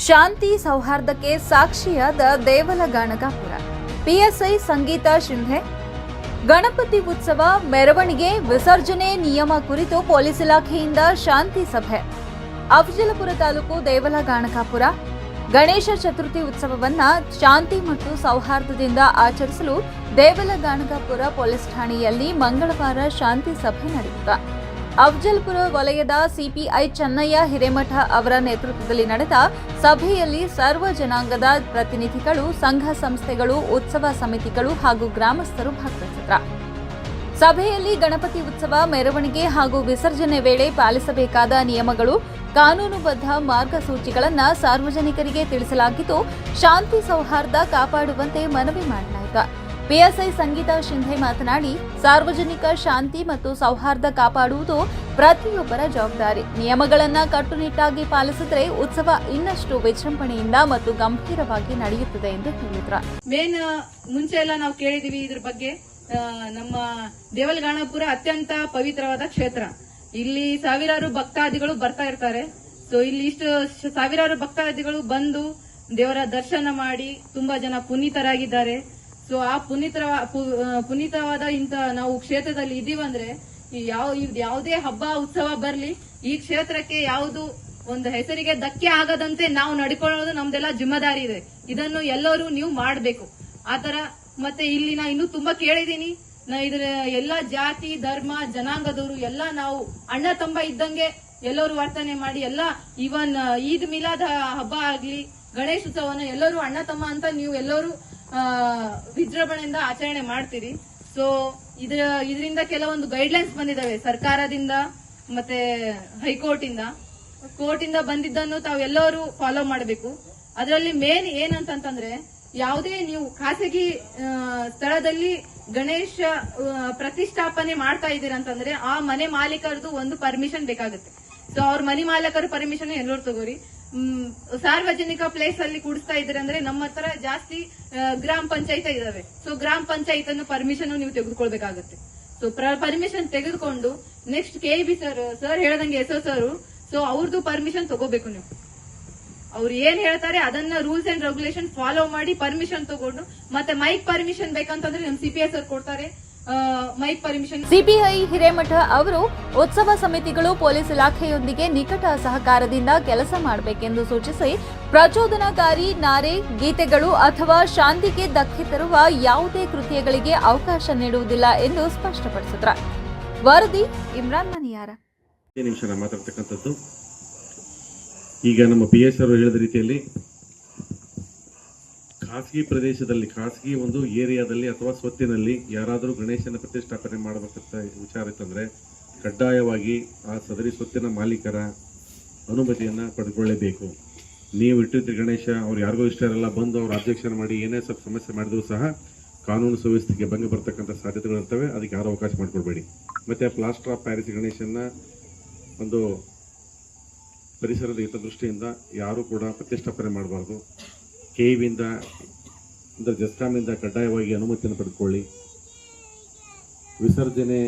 ಶಾಂತಿ ಸೌಹಾರ್ದಕ್ಕೆ ಸಾಕ್ಷಿಯಾದ ದೇವಲಗಾಣಗಾಪುರ. PSI ಸಂಗೀತ ಶಿಂಧೆ. ಗಣಪತಿ ಉತ್ಸವ ಮೆರವಣಿಗೆ ವಿಸರ್ಜನೆ ನಿಯಮ ಕುರಿತು ಪೊಲೀಸ್ ಇಲಾಖೆಯಿಂದ ಶಾಂತಿ ಸಭೆ. ಅಫಜಲಪುರ ತಾಲೂಕು ದೇವಲಗಾಣಗಾಪುರ. ಗಣೇಶ ಚತುರ್ಥಿ ಉತ್ಸವವನ್ನು ಶಾಂತಿ ಮತ್ತು ಸೌಹಾರ್ದದಿಂದ ಆಚರಿಸಲು ದೇವಲಗಾಣಗಾಪುರ ಪೊಲೀಸ್ ಠಾಣೆಯಲ್ಲಿ ಮಂಗಳವಾರ ಶಾಂತಿ ಸಭೆ ನಡೆಯಿತು. ಅಫಜಲಪುರ ವಲಯದ ಸಿಪಿಐ ಚೆನ್ನಯ್ಯ ಹಿರೇಮಠ ಅವರ ನೇತೃತ್ವದಲ್ಲಿ ನಡೆದ ಸಭೆಯಲ್ಲಿ ಸರ್ವ ಜನಾಂಗದ ಪ್ರತಿನಿಧಿಗಳು, ಸಂಘ ಸಂಸ್ಥೆಗಳು, ಉತ್ಸವ ಸಮಿತಿಗಳು ಹಾಗೂ ಗ್ರಾಮಸ್ಥರು ಭಾಗವಹಿಸಿದರು. ಸಭೆಯಲ್ಲಿ ಗಣಪತಿ ಉತ್ಸವ ಮೆರವಣಿಗೆ ಹಾಗೂ ವಿಸರ್ಜನೆ ವೇಳೆ ಪಾಲಿಸಬೇಕಾದ ನಿಯಮಗಳು, ಕಾನೂನುಬದ್ಧ ಮಾರ್ಗಸೂಚಿಗಳನ್ನು ಸಾರ್ವಜನಿಕರಿಗೆ ತಿಳಿಸಲಾಗಿದ್ದು, ಶಾಂತಿ ಸೌಹಾರ್ದ ಕಾಪಾಡುವಂತೆ ಮನವಿ ಮಾಡಲಾಯಿತು. ಪಿಎಸ್ಐ ಸಂಗೀತ ಶಿಂಧೆ ಮಾತನಾಡಿ, ಸಾರ್ವಜನಿಕ ಶಾಂತಿ ಮತ್ತು ಸೌಹಾರ್ದ ಕಾಪಾಡುವುದು ಪ್ರತಿಯೊಬ್ಬರ ಜವಾಬ್ದಾರಿ. ನಿಯಮಗಳನ್ನು ಕಟ್ಟುನಿಟ್ಟಾಗಿ ಪಾಲಿಸಿದರೆ ಉತ್ಸವ ಇನ್ನಷ್ಟು ವಿಜೃಂಭಣೆಯಿಂದ ಮತ್ತು ಗಂಭೀರವಾಗಿ ನಡೆಯುತ್ತದೆ ಎಂದು ಹೇಳಿದರು. ಮುಂಚೆ ಎಲ್ಲ ನಾವು ಕೇಳಿದೀವಿ ಇದ್ರ ಬಗ್ಗೆ. ನಮ್ಮ ದೇವಲಗಾಣಪುರ ಅತ್ಯಂತ ಪವಿತ್ರವಾದ ಕ್ಷೇತ್ರ. ಇಲ್ಲಿ ಸಾವಿರಾರು ಭಕ್ತಾದಿಗಳು ಬರ್ತಾ ಇರ್ತಾರೆ. ಸೊ ಇಲ್ಲಿ ಇಷ್ಟು ಸಾವಿರಾರು ಭಕ್ತಾದಿಗಳು ಬಂದು ದೇವರ ದರ್ಶನ ಮಾಡಿ ತುಂಬಾ ಜನ ಪುನೀತರಾಗಿದ್ದಾರೆ. ಸೊ ಆ ಪುನೀತವಾದ ಇಂತ ನಾವು ಕ್ಷೇತ್ರದಲ್ಲಿ ಇದೀವಂದ್ರೆ ಯಾವುದೇ ಹಬ್ಬ ಉತ್ಸವ ಬರ್ಲಿ, ಈ ಕ್ಷೇತ್ರಕ್ಕೆ ಯಾವುದು ಒಂದು ಹೆಸರಿಗೆ ಧಕ್ಕೆ ಆಗದಂತೆ ನಾವು ನಡ್ಕೊಳ್ಳೋದು ನಮ್ದೆಲ್ಲ ಜಿಮ್ಮೆದಾರಿ ಇದೆ. ಇದನ್ನು ಎಲ್ಲರೂ ನೀವು ಮಾಡಬೇಕು. ಆತರ ಮತ್ತೆ ಇಲ್ಲಿ ನಾ ಇನ್ನೂ ತುಂಬಾ ಕೇಳಿದೀನಿ. ಇದ್ರ ಎಲ್ಲಾ ಜಾತಿ, ಧರ್ಮ, ಜನಾಂಗದವರು ಎಲ್ಲ ನಾವು ಅಣ್ಣ ತಮ್ಮ ಇದ್ದಂಗೆ ಎಲ್ಲರೂ ವರ್ತನೆ ಮಾಡಿ, ಎಲ್ಲ ಇವನ್ ಈದ್ ಮಿಲಾದ್ ಹಬ್ಬ ಆಗ್ಲಿ, ಗಣೇಶ ಉತ್ಸವನ ಎಲ್ಲರೂ ಅಣ್ಣ ತಮ್ಮ ಅಂತ ನೀವು ಎಲ್ಲರೂ ವಿಜೃಂಭಣೆಯಿಂದ ಆಚರಣೆ ಮಾಡ್ತೀರಿ. ಸೊ ಇದರಿಂದ ಕೆಲವೊಂದು ಗೈಡ್ಲೈನ್ಸ್ ಬಂದಿದಾವೆ ಸರ್ಕಾರದಿಂದ ಮತ್ತೆ ಹೈಕೋರ್ಟ್ ಇಂದ ಬಂದಿದ್ದನ್ನು ತಾವೆಲ್ಲರೂ ಫಾಲೋ ಮಾಡಬೇಕು. ಅದರಲ್ಲಿ ಮೇನ್ ಏನಂತಂದ್ರೆ, ಯಾವುದೇ ನೀವು ಖಾಸಗಿ ಸ್ಥಳದಲ್ಲಿ ಗಣೇಶ ಪ್ರತಿಷ್ಠಾಪನೆ ಮಾಡ್ತಾ ಇದ್ದೀರಂತಂದ್ರೆ ಆ ಮನೆ ಮಾಲೀಕರದು ಒಂದು ಪರ್ಮಿಷನ್ ಬೇಕಾಗುತ್ತೆ. ಸೊ ಅವ್ರ ಮನೆ ಮಾಲೀಕರ ಪರ್ಮಿಷನ್ ಎಲ್ಲರೂ ತಗೋರಿ. ಸಾರ್ವಜನಿಕ ಪ್ಲೇಸ್ ಅಲ್ಲಿ ಕೂಡಿಸ್ತಾ ಇದ್ರೆ ಅಂದ್ರೆ ನಮ್ಮ ಹತ್ರ ಜಾಸ್ತಿ ಗ್ರಾಮ ಪಂಚಾಯತ್ ಇದಾವೆ. ಸೊ ಗ್ರಾಮ ಪಂಚಾಯತ್ ಅನ್ನು ಪರ್ಮಿಷನ್ ನೀವು ತೆಗೆದುಕೊಳ್ಬೇಕಾಗುತ್ತೆ. ಸೊ ಪರ್ಮಿಷನ್ ತೆಗೆದುಕೊಂಡು ನೆಕ್ಸ್ಟ್ ಕೆಇಬಿ ಸರ್ ಹೇಳದಂಗೆ ಎಸ್ ಸರ್, ಸೊ ಅವ್ರದ್ದು ಪರ್ಮಿಷನ್ ತಗೋಬೇಕು. ನೀವು ಅವ್ರು ಏನ್ ಹೇಳ್ತಾರೆ ಅದನ್ನ ರೂಲ್ಸ್ ಅಂಡ್ ರೆಗ್ಯುಲೇಷನ್ ಫಾಲೋ ಮಾಡಿ ಪರ್ಮಿಷನ್ ತಗೊಂಡು, ಮತ್ತೆ ಮೈಕ್ ಪರ್ಮಿಷನ್ ಬೇಕಂತಂದ್ರೆ ನಮ್ ಸಿಪಿಐ ಸರ್ ಕೊಡ್ತಾರೆ ಮೈಕ್ ಪರ್ಮಿಷನ್. ಸಿಪಿಐ ಹಿರೇಮಠ ಅವರು ಉತ್ಸವ ಸಮಿತಿಗಳು ಪೊಲೀಸ್ ಇಲಾಖೆಯೊಂದಿಗೆ ನಿಕಟ ಸಹಕಾರದಿಂದ ಕೆಲಸ ಮಾಡಬೇಕೆಂದು ಸೂಚಿಸಿ, ಪ್ರಚೋದನಾಕಾರಿ ನಾರೆ, ಗೀತೆಗಳು ಅಥವಾ ಶಾಂತಿಗೆ ಧಕ್ಕೆ ತರುವ ಯಾವುದೇ ಕೃತ್ಯಗಳಿಗೆ ಅವಕಾಶ ನೀಡುವುದಿಲ್ಲ ಎಂದು ಸ್ಪಷ್ಟಪಡಿಸಿದರು. ವರದಿ ಇಮ್ರಾನ್ ಮನಿಯಾರ. ಈಗ ನಮ್ಮ ಪಿಎಸ್ ಅವರು ಹೇಳಿದ ರೀತಿಯಲ್ಲಿ ಖಾಸಗಿ ಪ್ರದೇಶದಲ್ಲಿ, ಖಾಸಗಿ ಒಂದು ಏರಿಯಾದಲ್ಲಿ ಅಥವಾ ಸ್ವತ್ತಿನಲ್ಲಿ ಯಾರಾದರೂ ಗಣೇಶನ ಪ್ರತಿಷ್ಠಾಪನೆ ಮಾಡಬೇಕಂತ ವಿಚಾರ ಇತ್ತಂದ್ರೆ ಕಡ್ಡಾಯವಾಗಿ ಆ ಸದರಿ ಸ್ವತ್ತಿನ ಮಾಲೀಕರ ಅನುಮತಿಯನ್ನು ಪಡೆದುಕೊಳ್ಳಲೇಬೇಕು. ನೀವು ಇಟ್ಟಿದ್ದ ಗಣೇಶ ಅವ್ರು ಯಾರಿಗೂ ಇಷ್ಟ ಇರಲ್ಲ, ಬಂದು ಅವ್ರು ಅಬ್ಜೆಕ್ಷನ್ ಮಾಡಿ ಏನೇ ಸ್ವಲ್ಪ ಸಮಸ್ಯೆ ಮಾಡಿದ್ರು ಸಹ ಕಾನೂನು ಸುವ್ಯವಸ್ಥೆಗೆ ಭಂಗ ಬರ್ತಕ್ಕಂಥ ಸಾಧ್ಯತೆಗಳಿರ್ತವೆ. ಅದಕ್ಕೆ ಯಾರು ಅವಕಾಶ ಮಾಡಿಕೊಡ್ಬೇಡಿ. ಮತ್ತು ಪ್ಲಾಸ್ಟರ್ ಆಫ್ ಪ್ಯಾರಿಸ್ ಗಣೇಶನ ಒಂದು ಪರಿಸರದ ಹಿತದೃಷ್ಟಿಯಿಂದ ಯಾರೂ ಕೂಡ ಪ್ರತಿಷ್ಠಾಪನೆ ಮಾಡಬಾರ್ದು. ಕೆಇಬಿಯಿಂದ ಅಂದರೆ ಜಸ್ಕಾಮಿಂದ ಕಡ್ಡಾಯವಾಗಿ ಅನುಮತಿಯನ್ನು ಪಡೆದುಕೊಳ್ಳಿ. ವಿಸರ್ಜನೆ